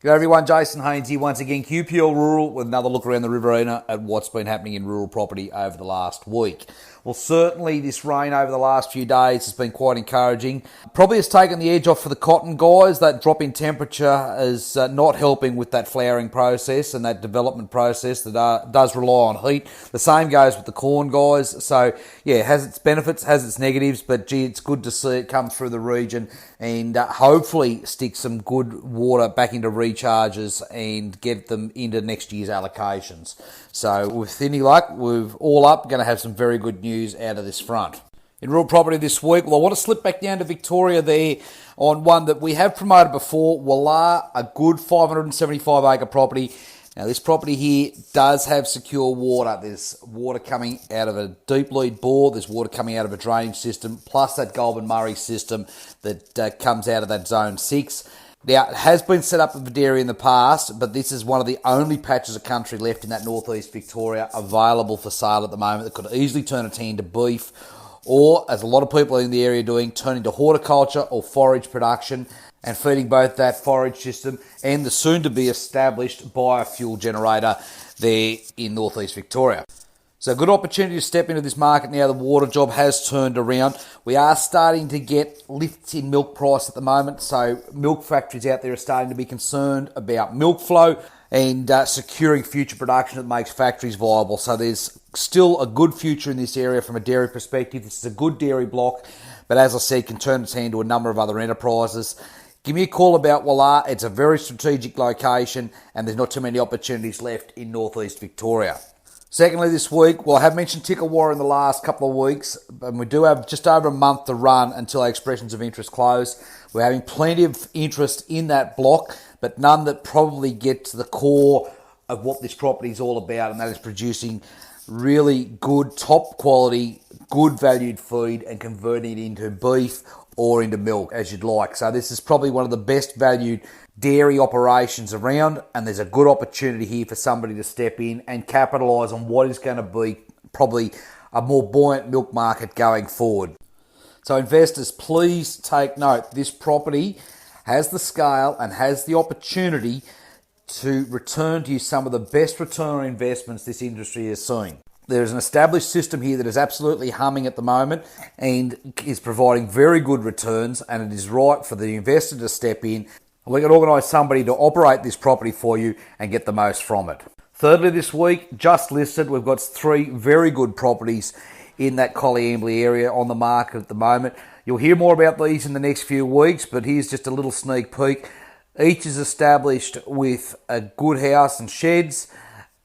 G'day everyone, Jason Haines here once again, QPL Rural, with another look around the Riverina at what's been happening in rural property over the last week. Well, certainly this rain over the last few days has been quite encouraging. Probably has taken the edge off for the cotton guys. That drop in temperature is not helping with that flowering process and that development process that does rely on heat. The same goes with the corn guys. So, yeah, it has its benefits, has its negatives, but gee, it's good to see it come through the region and hopefully stick some good water back into recharges and get them into next year's allocations. So with any luck, we're all up, going to have some very good news out of this front. In rural property this week, well, I want to slip back down to Victoria there on one that we have promoted before, Walla, a good 575 acre property. Now this property here does have secure water. There's water coming out of a deep lead bore, there's water coming out of a drainage system, plus that Goulburn Murray system that comes out of that zone 6. Now, it has been set up for dairy in the past, but this is one of the only patches of country left in that northeast Victoria available for sale at the moment that could easily turn its hand to beef, or, as a lot of people in the area are doing, turn into horticulture or forage production and feeding both that forage system and the soon-to-be established biofuel generator there in northeast Victoria. So a good opportunity to step into this market now. The water job has turned around. We are starting to get lifts in milk price at the moment. So milk factories out there are starting to be concerned about milk flow and securing future production that makes factories viable. So there's still a good future in this area from a dairy perspective. This is a good dairy block, but as I said, can turn its hand to a number of other enterprises. Give me a call about Walla. It's a very strategic location and there's not too many opportunities left in northeast Victoria. Secondly, this week, well, I have mentioned Tickawara in the last couple of weeks, and we do have just over a month to run until our expressions of interest close. We're having plenty of interest in that block, but none that probably get to the core of what this property is all about, and that is producing really good, top quality, good valued feed and converting it into beef or into milk, as you'd like. So this is probably one of the best valued dairy operations around, and there's a good opportunity here for somebody to step in and capitalise on what is going to be probably a more buoyant milk market going forward. So investors, please take note. This property has the scale and has the opportunity to return to you some of the best return on investments this industry has seen. There's an established system here that is absolutely humming at the moment and is providing very good returns, and it is right for the investor to step in. We can organise somebody to operate this property for you and get the most from it. Thirdly, this week, just listed, we've got 3 very good properties in that Collie area on the market at the moment. You'll hear more about these in the next few weeks, but here's just a little sneak peek. Each is established with a good house and sheds.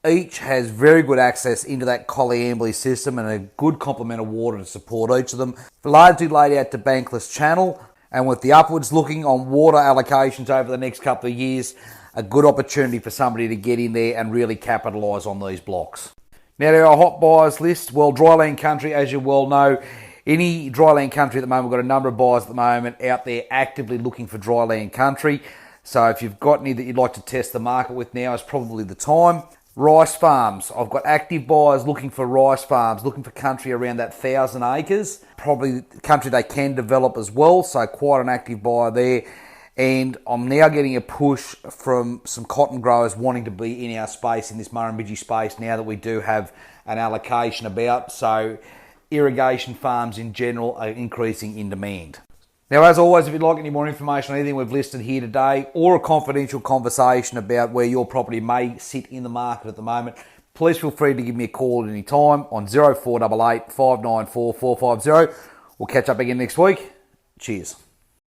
Each has very good access into that Collie system and a good complement of water to support each of them. Largely laid out to Bankless Channel, and with the upwards looking on water allocations over the next couple of years, a good opportunity for somebody to get in there and really capitalise on these blocks. Now to our hot buyers list. Well, dryland country, as you well know, any dryland country at the moment, we've got a number of buyers at the moment out there actively looking for dryland country. So if you've got any that you'd like to test the market with, now is probably the time. Rice farms. I've got active buyers looking for rice farms, looking for country around that 1,000 acres. Probably country they can develop as well, so quite an active buyer there. And I'm now getting a push from some cotton growers wanting to be in our space, in this Murrumbidgee space, now that we do have an allocation about. So irrigation farms in general are increasing in demand. Now, as always, if you'd like any more information on anything we've listed here today, or a confidential conversation about where your property may sit in the market at the moment, please feel free to give me a call at any time on 0488 594 450. We'll catch up again next week. Cheers.